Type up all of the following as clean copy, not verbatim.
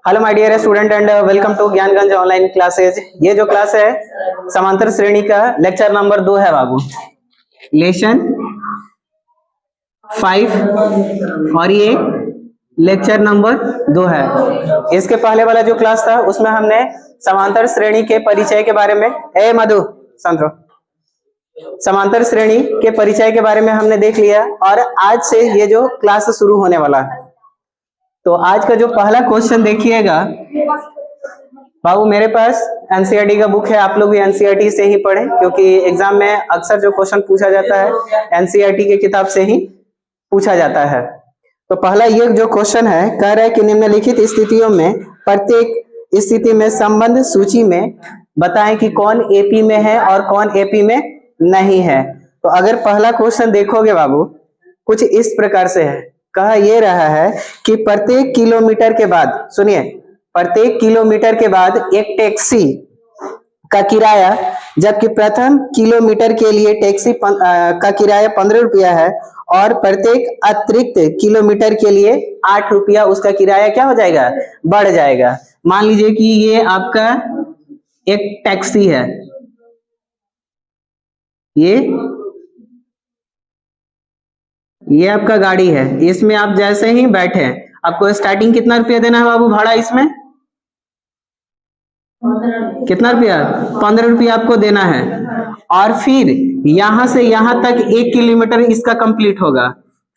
Hello my dear student and welcome to Gyanganj online classes. ये जो class है समांतर श्रेणी का लेक्चर नंबर 2 है बाबू, लेसन 5 और ये लेक्चर नंबर 2 है। इसके पहले वाला जो क्लास था उसमें हमने समांतर श्रेणी के परिचय के बारे में मधु संतरो समांतर श्रेणी के परिचय के बारे में हमने देख लिया और आज से ये जो क्लास शुरू होने वाला है। तो आज का जो पहला क्वेश्चन देखिएगा बाबू, मेरे पास एनसीईआरटी का बुक है, आप लोग भी एनसीईआरटी से ही पढ़ें क्योंकि एग्जाम में अक्सर जो क्वेश्चन पूछा जाता है एनसीईआरटी के किताब से ही पूछा जाता है। तो पहला ये जो क्वेश्चन है, कह रहा है कि निम्नलिखित स्थितियों में प्रत्येक स्थिति में संबंध सूची में बताएं कि कौन एपी में है और कौन एपी में नहीं है। तो अगर पहला क्वेश्चन देखोगे बाबू, कुछ इस प्रकार से है। कहा ये रहा है कि प्रत्येक किलोमीटर के बाद, सुनिए, प्रत्येक किलोमीटर के बाद एक टैक्सी का किराया, जबकि प्रथम किलोमीटर के लिए टैक्सी का किराया 15 रुपया है और प्रत्येक अतिरिक्त किलोमीटर के लिए 8 रुपया उसका किराया क्या हो जाएगा, बढ़ जाएगा। मान लीजिए कि ये आपका एक टैक्सी है, ये आपका गाड़ी है, इसमें आप जैसे ही बैठे आपको स्टार्टिंग कितना रुपया देना है बाबू भाड़ा, इसमें कितना रुपया, 15 रुपया आपको देना है। और फिर यहां से यहां तक 1 किलोमीटर इसका कंप्लीट होगा,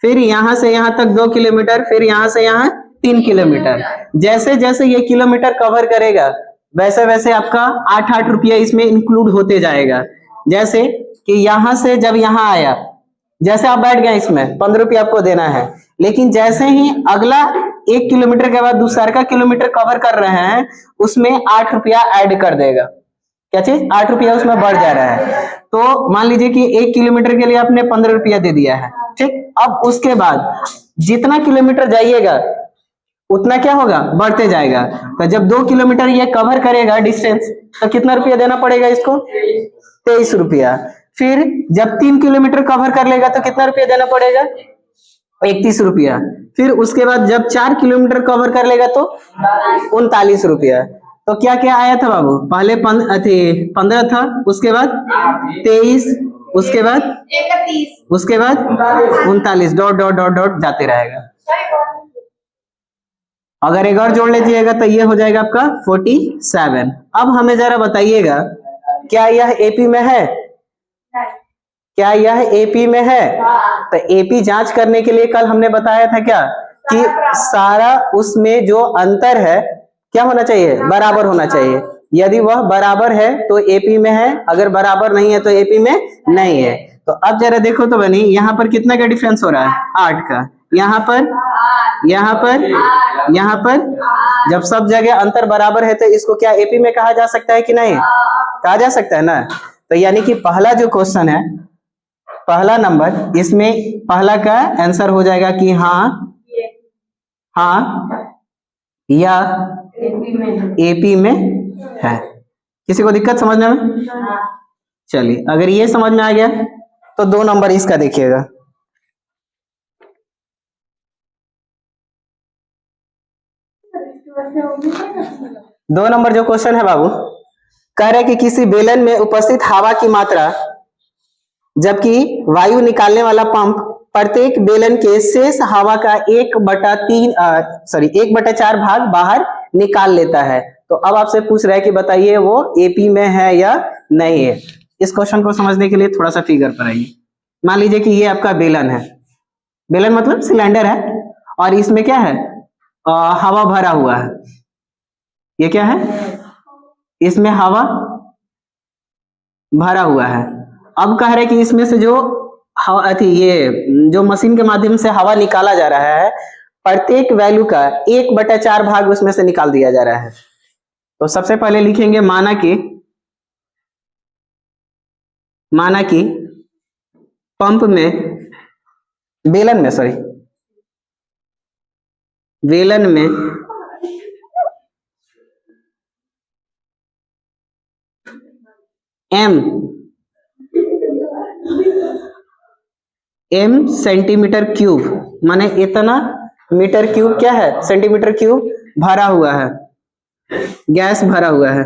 फिर यहां से यहां तक 2 किलोमीटर, फिर यहां से यहां 3 किलोमीटर। जैसे जैसे ये किलोमीटर कवर करेगा वैसे वैसे आपका 8-8 रुपया इसमें इंक्लूड होते जाएगा। जैसे कि यहां से जब यहां आया, जैसे आप बैठ गए इसमें 15 रुपया आपको देना है, लेकिन जैसे ही अगला 1 किलोमीटर के बाद दूसरा का किलोमीटर कवर कर रहे हैं उसमें 8 रुपया ऐड कर देगा। क्या चीज, 8 रुपया उसमें बढ़ जा रहा है। तो मान लीजिए कि 1 किलोमीटर के लिए आपने 15 रुपया दे दिया है, ठीक। अब उसके बाद जितना किलोमीटर जाइएगा उतना क्या होगा, बढ़ते जाएगा। तो जब 2 किलोमीटर ये कवर करेगा डिस्टेंस तो कितना रुपया देना पड़ेगा इसको, 23 रुपया। फिर जब 3 किलोमीटर कवर कर लेगा तो कितना रुपया देना पड़ेगा, 31 रुपया। फिर उसके बाद जब 4 किलोमीटर कवर कर लेगा तो 39 रुपया। तो क्या क्या आया था बाबू, पहले 15 था, उसके बाद 23, उसके बाद 31, उसके बाद 39, डॉट डॉट डॉट डॉट जाते रहेगा। अगर एक और जोड़ लीजिएगा तो ये हो जाएगा आपका 47। अब हमें जरा बताइएगा क्या यह एपी में है, क्या यह एपी में है? तो एपी जांच करने के लिए कल हमने बताया था क्या कि सारा उसमें जो अंतर है क्या होना चाहिए, बराबर होना चाहिए। यदि वह बराबर है तो एपी में है, अगर बराबर नहीं है तो एपी में नहीं है। तो अब जरा देखो तो बनी, यहाँ पर कितना का डिफरेंस हो रहा है, 8 का। यहाँ पर, यहाँ पर, यहाँ पर, जब सब जगह अंतर बराबर है तो इसको क्या एपी में कहा जा सकता है कि नहीं, कहा जा सकता है ना। तो यानी कि पहला जो क्वेश्चन है, पहला नंबर, इसमें पहला का आंसर हो जाएगा कि हाँ, हाँ या एपी में है। किसी को दिक्कत समझने में? चलिए, अगर ये समझ में आ गया तो 2 नंबर इसका देखिएगा। दो नंबर जो क्वेश्चन है बाबू, कह रहे कि किसी बेलन में उपस्थित हवा की मात्रा, जबकि वायु निकालने वाला पंप प्रत्येक बेलन के शेष हवा का 1/4 भाग बाहर निकाल लेता है। तो अब आपसे पूछ रहा है कि बताइए वो एपी में है या नहीं है। इस क्वेश्चन को समझने के लिए थोड़ा सा फिगर पर आइए। मान लीजिए कि ये आपका बेलन है, बेलन मतलब सिलेंडर है, और इसमें क्या है, हवा भरा हुआ है। ये क्या है, इसमें हवा भरा हुआ है। अब कह रहे कि इसमें से जो हवा थी, ये जो मशीन के माध्यम से हवा निकाला जा रहा है, प्रत्येक वैल्यू का 1/4 भाग उसमें से निकाल दिया जा रहा है। तो सबसे पहले लिखेंगे माना कि पंप में, बेलन में m सेंटीमीटर क्यूब, माने इतना मीटर क्यूब क्या है, सेंटीमीटर क्यूब भरा हुआ है, गैस भरा हुआ है,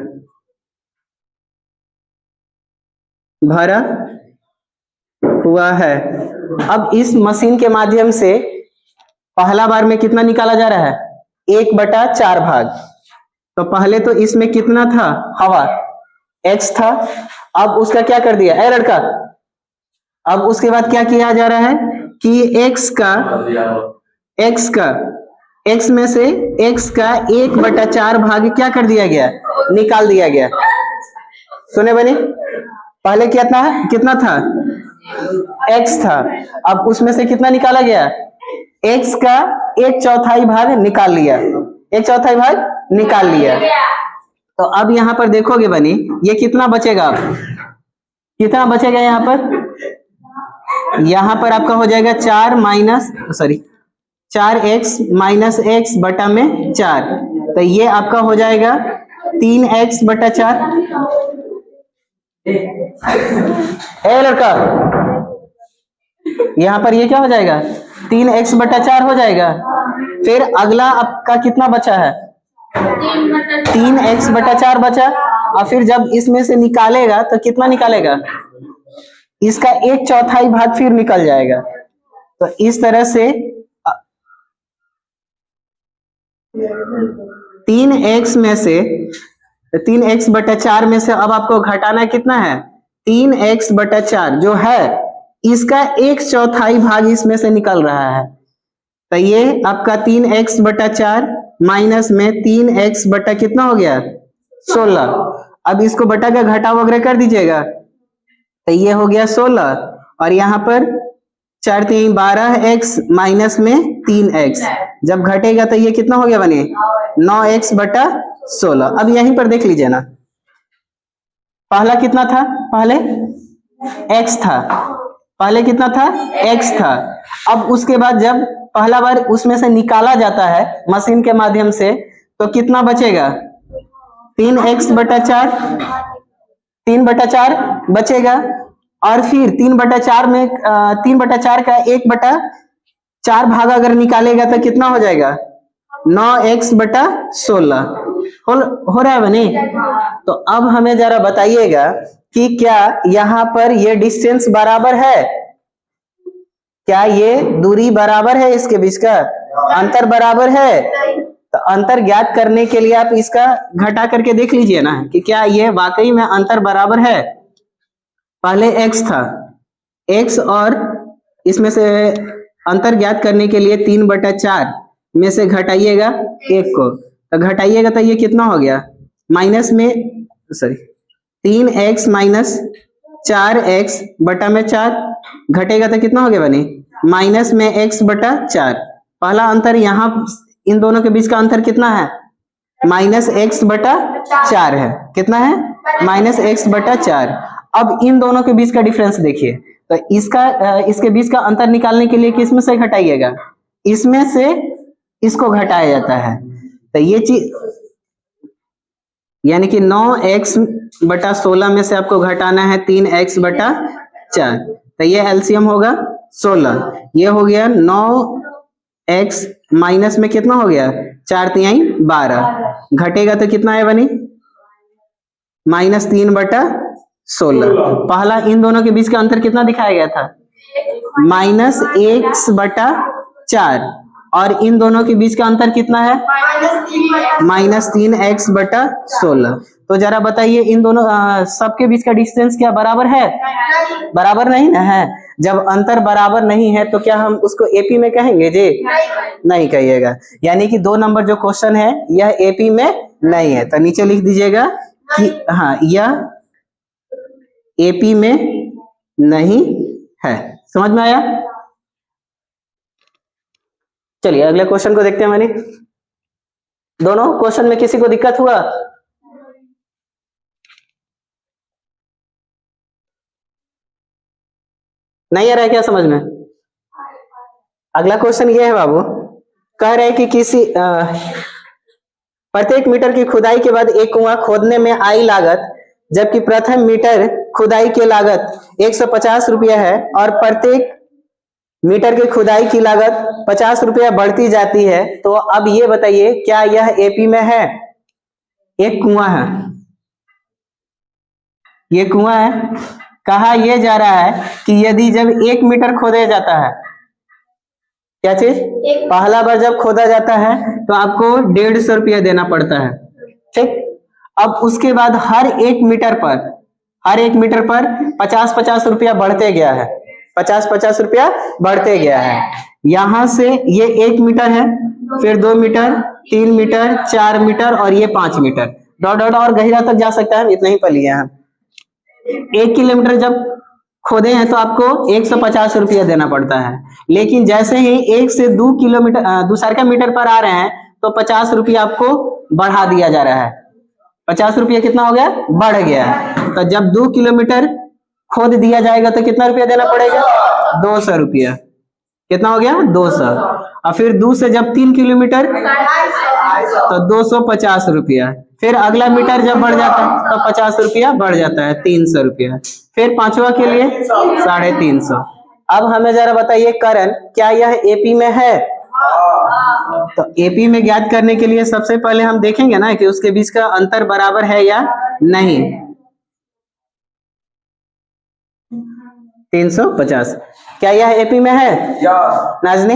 भरा हुआ है। अब इस मशीन के माध्यम से पहला बार में कितना निकाला जा रहा है? 1/4 भाग। तो पहले तो इसमें कितना था? हवा, x था। अब उसका क्या कर दिया? ए लड़का, अब उसके बाद क्या किया जा रहा है कि x में से x का 1/4 भाग क्या कर दिया गया? निकाल दिया गया। सुने बनी? पहले कितना था? x था। अब उसमें से कितना निकाला गया? x का 1/4 भाग निकाल लिया, 1/4 भाग निकाल लिया। तो अब यहाँ पर देखोगे बनी, ये कितना बचेगा? अब कितना बचेगा यहाँ पर? यहाँ पर आपका हो जाएगा 4x माइनस x बटा में 4। तो ये आपका हो जाएगा 3x/4। ए लड़का, यहाँ पर ये क्या हो जाएगा? 3x/4 हो जाएगा। फिर अगला आपका कितना बचा है? 3x/4 बचा। और फिर जब इसमें से निकालेगा तो कितना निकालेगा? इसका 1/4 भाग फिर निकल जाएगा। तो इस तरह से 3x में से 3x/4 में से अब आपको घटाना कितना है? 3x/4 जो है इसका 1/4 भाग इसमें से निकल रहा है। तो ये आपका 3x/4 माइनस में 3x बटा कितना हो गया? 16। अब इसको बटा का घटा वगैरह कर दीजिएगा। तो ये हो गया 16 और यहाँ पर 4 3 12x माइनस में 3x। जब घटेगा तो ये कितना हो गया बने? 9x/16। अब यहीं पर देख लीजिए ना, पहला कितना था? पहले x था, पहले कितना था? x था। अब उसके बाद जब पहला बार उसमें से निकाला जाता है मशीन के माध्यम से तो कितना बचेगा? 3x/4, 3/4 बचेगा। और फिर 3/4 में 3/4 का 1/4 भाग अगर निकालेगा तो कितना हो जाएगा? 9x/16 हो रहा है बने? तो अब हमें जरा बताइएगा कि क्या यहाँ पर ये डिस्टेंस बराबर है? क्या ये दूरी बराबर है? इसके बीच का अंतर बराबर है? तो अंतर ज्ञात करने के लिए आप इसका घटा करके देख लीजिए ना कि क्या ये वाकई में अंतर बराबर है। पहले x था, x और इसमें से अंतर ज्ञात करने के लिए 3/4 में से घटाइएगा 1 को, तो घटाइएगा तो ये कितना हो गया? माइनस में 3x माइनस 4x बटा में 4 घटेगा तो कितना हो गया बनी? माइनस में x/4। पहला अंतर यहाँ इन दोनों के बीच का अंतर कितना है? -x/4 है। कितना है? -x/4। अब इन दोनों के बीच का डिफरेंस देखिए, तो इसके बीच का अंतर निकालने के लिए किसमें से घटाइएगा? इसमें से इसको घटाया जाता है। तो ये चीज यानी कि 9x/16 में से आपको घटाना है 3x/4। तो ये एलसीएम होगा 16। ये हो गया 9x माइनस में कितना हो गया? 4 3 12 घटेगा तो कितना है बनी? -3/16। पहला इन दोनों के बीच का अंतर कितना दिखाया गया था? -x/4 और इन दोनों के बीच का अंतर कितना है? -3x/16। तो जरा बताइए इन दोनों सबके बीच का डिस्टेंस क्या बराबर है? बराबर नहीं ना है। जब अंतर बराबर नहीं है तो क्या हम उसको एपी में कहेंगे जी? नहीं कहिएगा। यानी कि 2 नंबर जो क्वेश्चन है यह एपी में नहीं है। तो नीचे लिख दीजिएगा कि हाँ यह एपी में नहीं है। समझ में आया? चलिए अगले क्वेश्चन को देखते हैं। मैंने दोनों क्वेश्चन में किसी को दिक्कत हुआ? नहीं आ रहा है क्या समझ में? अगला क्वेश्चन ये है बाबू, कह रहे हैं कि किसी प्रत्येक मीटर की खुदाई के बाद एक कुआं खोदने में आई लागत, जबकि प्रथम मीटर खुदाई की लागत 150 रुपया है और प्रत्येक मीटर की खुदाई की लागत 50 रुपया बढ़ती जाती है, तो अब ये बताइए क्या यह एपी में है? एक कुआं है, ये कुआं है। कहा यह जा रहा है कि यदि जब 1 मीटर खोदा जाता है, क्या चीज, पहला बार जब खोदा जाता है तो आपको 150 रुपया देना पड़ता है, ठीक। अब उसके बाद हर एक मीटर पर 50-50 रुपया बढ़ते गया है, 50-50 रुपया बढ़ते गया है। यहां से ये 1 मीटर है, फिर 2 मीटर, 3 मीटर, 4 मीटर और ये 5 मीटर, डॉट डॉट और गहिरा तक जा सकता है, इतना ही पढ़ लिए हैं। 1 किलोमीटर जब खोदे हैं तो आपको 150 रुपया देना पड़ता है, लेकिन जैसे ही 1 से 2 किलोमीटर दूसरे का मीटर पर आ रहे हैं तो 50 रुपया आपको बढ़ा दिया जा रहा है। 50 रुपया कितना हो गया, बढ़ गया है। तो जब 2 किलोमीटर खोद दिया जाएगा तो कितना रुपया देना पड़ेगा, 200 रुपया। कितना हो गया, 200। और फिर 2 से जब 3 किलोमीटर तो 250 रुपया। फिर अगला मीटर जब बढ़ जाता है तो 50 रुपया बढ़ जाता है, 300 रुपया। फिर पांचवा के लिए 350। अब हमें जरा बताइए करण, क्या यह एपी में है? तो एपी में ज्ञात करने के लिए सबसे पहले हम देखेंगे ना कि उसके बीच का अंतर बराबर है या नहीं। 350, क्या यह एपी में है नाजनी?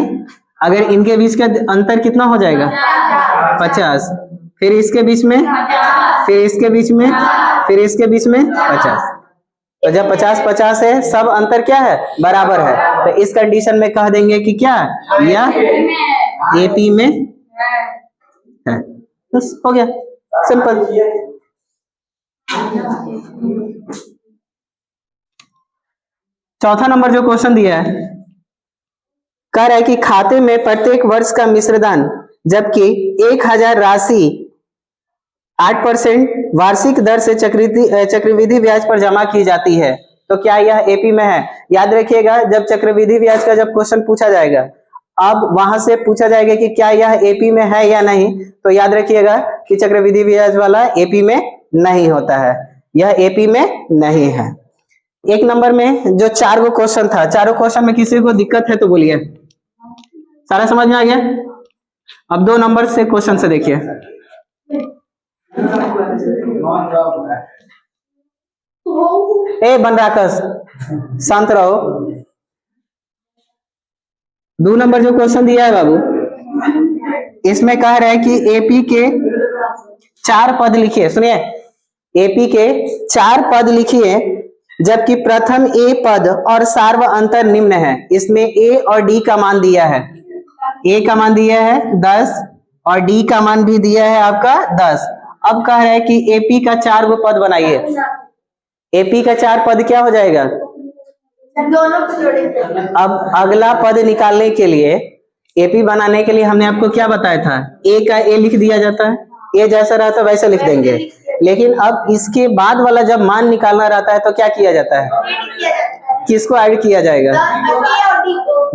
अगर इनके बीच का अंतर कितना हो जाएगा, 50, फिर इसके बीच में, फिर इसके बीच में, फिर इसके बीच में 50। तो जब 50-50 है, सब अंतर क्या है, बराबर है, तो इस कंडीशन में कह देंगे कि क्या, यह एपी में है। बस हो गया, सिंपल। चौथा नंबर जो क्वेश्चन दिया है, कह रहा है कि खाते में प्रत्येक वर्ष का मिश्रधन जबकि 1000 राशि 8% वार्षिक दर से चक्रवृद्धि ब्याज पर जमा की जाती है, तो क्या यह एपी में है? याद रखिएगा, जब चक्रवृद्धि ब्याज का जब क्वेश्चन पूछा जाएगा, अब वहां से पूछा जाएगा कि क्या यह एपी में है या नहीं, तो याद रखिएगा कि चक्रवृद्धि ब्याज वाला एपी में नहीं होता है, यह एपी में नहीं है। एक नंबर में जो 4 गो क्वेश्चन था, चारों क्वेश्चन में किसी को दिक्कत है तो बोलिए। सारा समझ में आ गया? अब 2 नंबर से क्वेश्चन से देखिए। ए बनराकस, शांत रहो। 2 नंबर जो क्वेश्चन दिया है बाबू, इसमें कह रहा है कि एपी के 4 पद लिखिए। सुनिए, एपी के 4 पद लिखिए जबकि प्रथम ए पद और सार्व अंतर निम्न है। इसमें ए और डी का मान दिया है, ए का मान दिया है 10 और डी का मान भी दिया है आपका 10। अब कह रहा है कि एपी का 4 गो पद बनाइए। एपी का 4 पद क्या हो जाएगा, दोनों को जोड़ेंगे। अब अगला पद निकालने के लिए, एपी बनाने के लिए हमने आपको क्या बताया था, ए का ए लिख दिया जाता है, ए जैसा रहता है वैसे लिख देंगे। लेकिन अब इसके बाद वाला जब मान निकालना रहता है तो क्या किया जाता है, किसको ऐड किया जाएगा,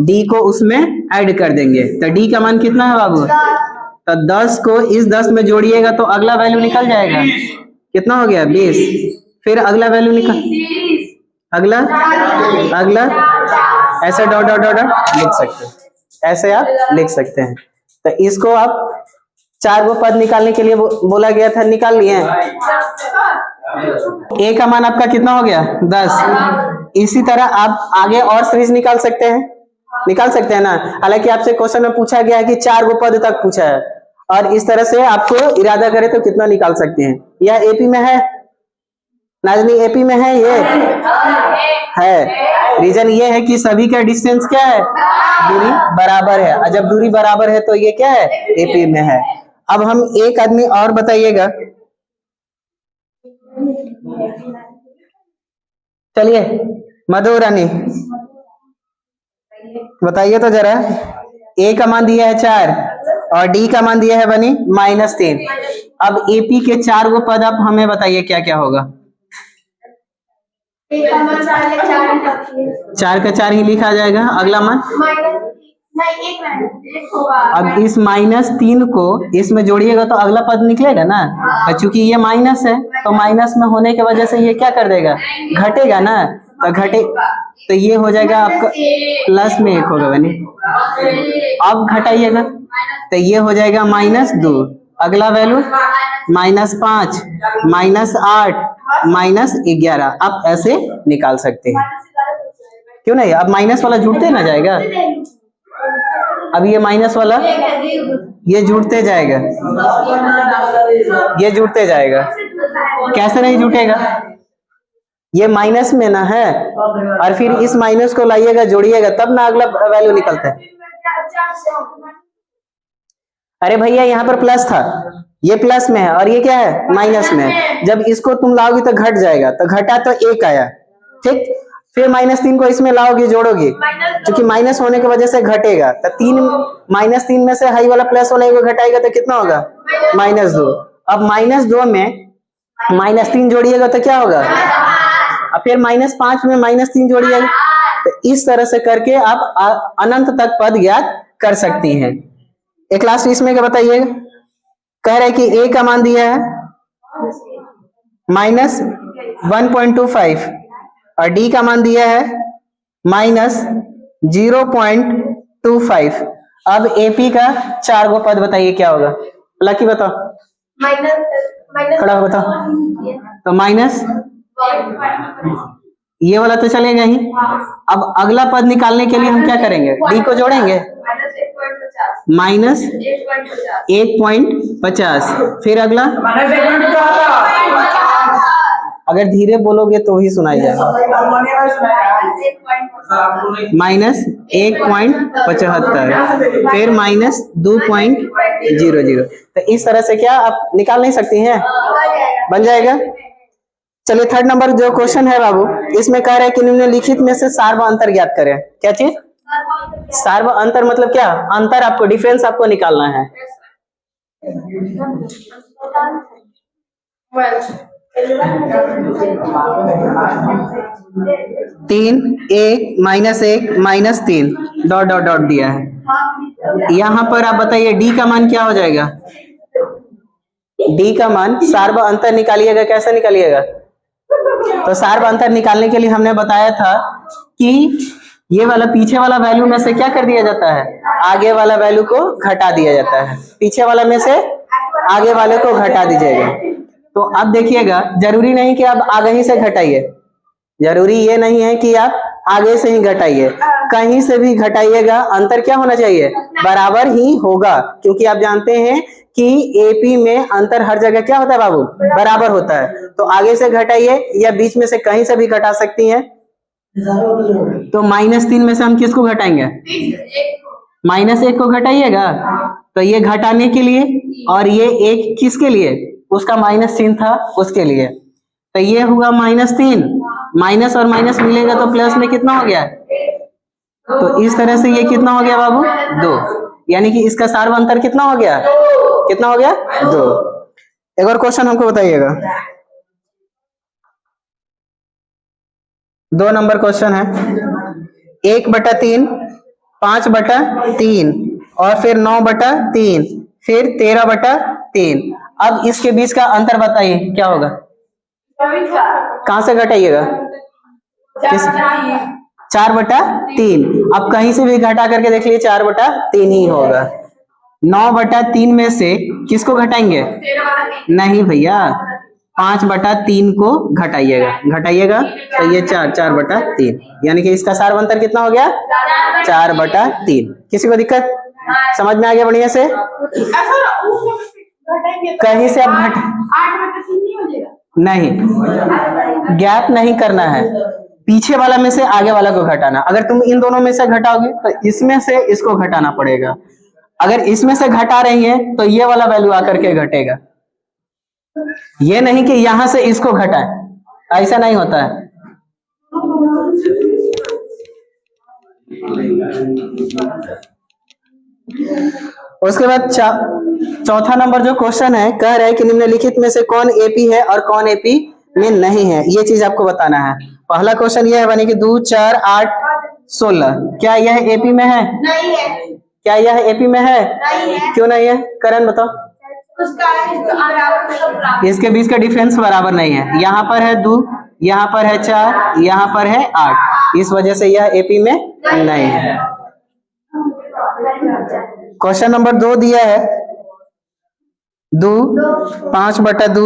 डी को उसमें ऐड कर देंगे। तो डी का मान कितना है बाबू, तो 10 को इस 10 में जोड़िएगा तो अगला वैल्यू निकल जाएगा, कितना हो गया 20। फिर अगला वैल्यू निकल, अगला अगला, ऐसे डॉट डॉट डॉट लिख सकते हैं, ऐसे आप लिख सकते हैं। तो इसको आप 4 गो पद निकालने के लिए बोला गया था, निकाल लिए। ए का मान आपका कितना हो गया 10। इसी तरह आप आगे और सीरीज निकाल सकते हैं ना। हालांकि आपसे क्वेश्चन में पूछा गया है कि 4 गो पद तक पूछा है, और इस तरह से आपको इरादा करे तो कितना निकाल सकते हैं। यह एपी में है नाजनी, एपी में है, ये है। रीजन ये है कि सभी का डिस्टेंस क्या है, दूरी बराबर है, और जब दूरी बराबर है तो ये क्या है, एपी में है। अब हम एक आदमी और बताइएगा, चलिए मधु रानी बताइए तो जरा। ए का मान दिया है 4 और डी का मान दिया है बनी -3। अब एपी के 4 गो पद आप हमें बताइए क्या क्या होगा। 4 का 4 ही लिखा जाएगा, अगला मान अब इस -3 को इसमें जोड़िएगा तो अगला पद निकलेगा ना। और चूंकि ये माइनस है तो माइनस में होने की वजह से ये क्या कर देगा, घटेगा ना, तो घटे तो ये हो जाएगा आपका प्लस में 1 होगा बनी। अब घटाइएगा तो ये हो जाएगा -2। अगला वैल्यू -5, -8, -11। आप ऐसे निकाल सकते हैं, क्यों नहीं? अब माइनस वाला जुड़ते ना जाएगा, अब ये माइनस वाला ये जुड़ते जाएगा, ये जुड़ते जाएगा। कैसे नहीं जुटेगा? ये माइनस में ना है, और फिर इस माइनस को लाइएगा, जोड़िएगा, तब ना अगला वैल्यू निकलता है। अरे भैया यहाँ पर प्लस था, ये प्लस में है और ये क्या है? माइनस में है। जब इसको तुम लाओगे तो घट जाएगा, तो घटा तो 1 आया, ठीक। फिर -3 को इसमें लाओगे, जोड़ोगे, क्योंकि माइनस होने की वजह से घटेगा, तो -3 में से हाई वाला प्लस वाला को घटाएगा तो कितना होगा? -2। अब -2 में -3 जोड़िएगा तो क्या होगा? अब फिर -5 में -3 जोड़िएगा। तो इस तरह से करके आप अनंत तक पद ज्ञात कर सकती हैं। एक लास्ट इसमें क्या बताइएगा? कह रहे हैं कि a का मान दिया है -1.25 और d का मान दिया है -0.25। अब AP का 4 गो पद बताइए क्या होगा? लकी बताओ, खड़ा हो बताओ। तो माइनस ये वाला तो चलेगा ही। अब अगला पद निकालने के लिए हम क्या करेंगे? d को जोड़ेंगे, -1.50। फिर अगला, अगर धीरे बोलोगे तो भी सुनाई जाएगा, -1.75, फिर -2.00। तो इस तरह से क्या आप निकाल नहीं सकती हैं? बन जाएगा। चलिए थर्ड नंबर जो क्वेश्चन है बाबू, इसमें कह रहे हैं कि निम्नलिखित में से सार्व अंतर ज्ञात करें। क्या चीज? सार्व अंतर मतलब क्या? अंतर आपको, डिफरेंस आपको निकालना है। 3, 1, -1, -3 डॉट डॉट डॉट दिया है। यहाँ पर आप बताइए डी का मान क्या हो जाएगा? डी का मान सार्व अंतर निकालिएगा। कैसे निकालिएगा? तो सार्व अंतर निकालने के लिए हमने बताया था कि ये वाला पीछे वाला वैल्यू में से क्या कर दिया जाता है? आगे वाला वैल्यू को घटा दिया जाता है। पीछे वाला में से आगे वाले को घटा दीजिएगा। तो अब देखिएगा, जरूरी नहीं कि आप आगे ही से घटाइए, जरूरी ये नहीं है कि आप आगे से ही घटाइए, कहीं से भी घटाइएगा, अंतर क्या होना चाहिए? बराबर ही होगा। क्योंकि आप जानते हैं कि एपी में अंतर हर जगह क्या होता है बाबू? बराबर होता है। तो आगे से घटाइए या बीच में से कहीं से भी घटा सकती हैं। तो -3 में से हम किसको घटाएंगे? -1 को घटाइएगा। तो ये घटाने के लिए, और ये 1 किसके लिए? उसका माइनस चिन्ह था उसके लिए। तो ये हुआ -3, माइनस और माइनस मिलेगा तो प्लस में कितना हो गया? तो इस तरह से ये कितना हो गया बाबू? 2। यानी कि इसका सार्व अंतर कितना हो गया? कितना हो गया? 2। एक और क्वेश्चन हमको बताइएगा। 2 नंबर क्वेश्चन है। 1/3, 5/3 और फिर 9/3, फिर 13/3। अब इसके बीच का अंतर बताइए क्या होगा? कहां से घटाइएगा? 4/3। अब कहीं से भी घटा करके देख लीजिए, 4/3 ही होगा। 9/3 में से किसको घटाएंगे? नहीं भैया, 5/3 को घटाइएगा। घटाइएगा तो ये 4/3, यानी कि इसका सार्व अंतर कितना हो गया? 4/3। किसी को दिक्कत समझ में आ गया बढ़िया से? कहीं से आप नहीं, गैप नहीं करना है, पीछे वाला में से आगे वाला को घटाना। अगर तुम इन दोनों में से घटाओगे तो इसमें से इसको घटाना पड़ेगा। अगर इसमें से घटा रही है तो ये वाला वैल्यू आकर के घटेगा। ये नहीं कि यहां से इसको घटाएं, ऐसा नहीं होता है। उसके बाद चौथा नंबर जो क्वेश्चन है, कह रहे हैं कि निम्नलिखित में से कौन एपी है और कौन एपी में नहीं है। ये चीज आपको बताना है। पहला क्वेश्चन ये है बनी कि 2, 4, 8, 16 क्या यह एपी में है? नहीं है। क्या यह एपी में है? नहीं है। क्यों नहीं है? करण बताओ। इसके बीच का डिफरेंस बराबर नहीं है। यहाँ पर है 2, यहाँ पर है 4, यहाँ पर है 8, इस वजह से यह एपी में नहीं है। क्वेश्चन नंबर 2 दिया है 2 5/2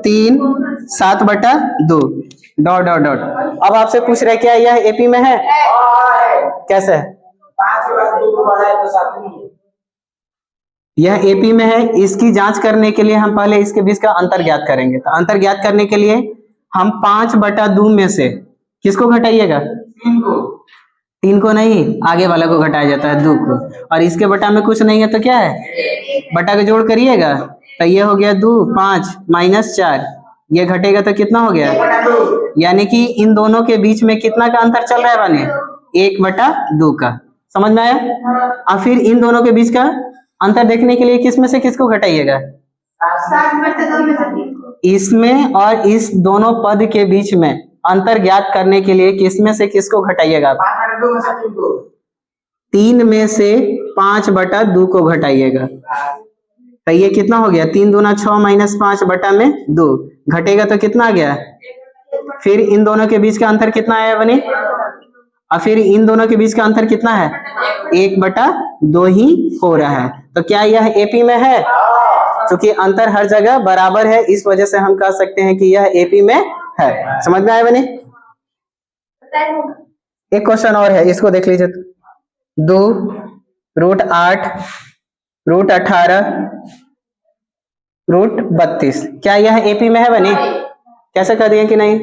3 7/2 डॉट डॉट डॉट। अब आपसे पूछ रहे क्या यह एपी में है? कैसे है? यह एपी में है। इसकी जांच करने के लिए हम पहले इसके बीच का अंतर ज्ञात करेंगे। तो अंतर ज्ञात करने के लिए हम 5/2 में से किसको घटाइएगा? 3 को नहीं, आगे वाला को घटाया जाता है 2 को। और इसके बटा में कुछ नहीं है तो क्या है? बटा के जोड़ करिएगा तो ये हो गया 2 5 -4, ये घटेगा तो कितना हो गया? यानी कि इन दोनों के बीच में कितना का अंतर चल रहा है बने? 1/2 का। समझ में आया? और फिर इन दोनों के बीच का अंतर देखने के लिए किस में से किसको घटाइएगा? इसमें और इस दोनों पद के बीच में अंतर ज्ञात करने के लिए किस में से किसको घटाइएगा? 3 में से 5/2 को घटाइएगा। तो ये कितना हो गया? 3 दूना 6 -5/2 घटेगा तो कितना आ गया? फिर इन दोनों के बीच का अंतर कितना आया बने? और फिर इन दोनों के बीच का अंतर कितना है? 1/2 ही हो रहा है। तो क्या यह एपी में है? क्योंकि अंतर हर जगह बराबर है, इस वजह से हम कह सकते हैं कि यह एपी में है। समझ में आया बने? एक क्वेश्चन और है, इसको देख लीजिए। 2 √8 √18 √32, क्या यह एपी में है बने? कैसे कर दिए कि नहीं?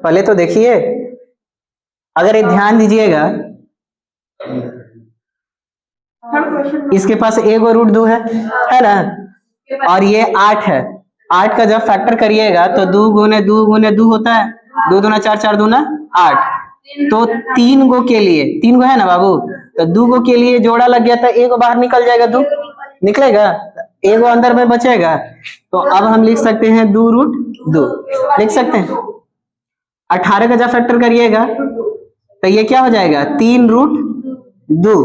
पहले तो देखिए, अगर एक ध्यान दीजिएगा, इसके पास एक और √2 है ना, और ये 8 है। 8 का जब फैक्टर करिएगा तो 2 गुने 2 गुने 2 होता है, 2 दूना 4 4 दूना 8। तो 3 गो के लिए, 3 गो है ना बाबू, तो 2 गो के लिए जोड़ा लग गया, तो एक बाहर निकल जाएगा, 2 निकलेगा, एक गो अंदर में बचेगा। तो अब हम लिख सकते हैं 2 √2 लिख सकते हैं। 18 का जब फैक्टर करिएगा तो ये क्या हो जाएगा? 3 √2,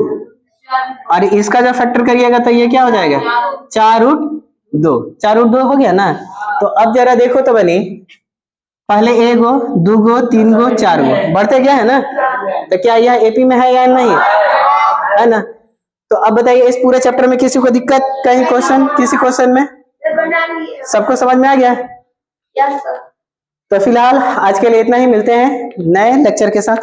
और इसका जब फैक्टर करिएगा तो ये क्या हो जाएगा? 4 √2। 4 √2 हो गया ना। तो अब जरा देखो तो बनी, पहले 1 गो 2 गो 3 गो 4 गो बढ़ते गया है ना। तो क्या यह एपी में है या नहीं है ना? तो अब बताइए, इस पूरे चैप्टर में किसी को दिक्कत, कहीं क्वेश्चन, किसी क्वेश्चन में? सबको समझ में आ गया? तो फिलहाल आज के लिए इतना ही, मिलते हैं नए लेक्चर के साथ।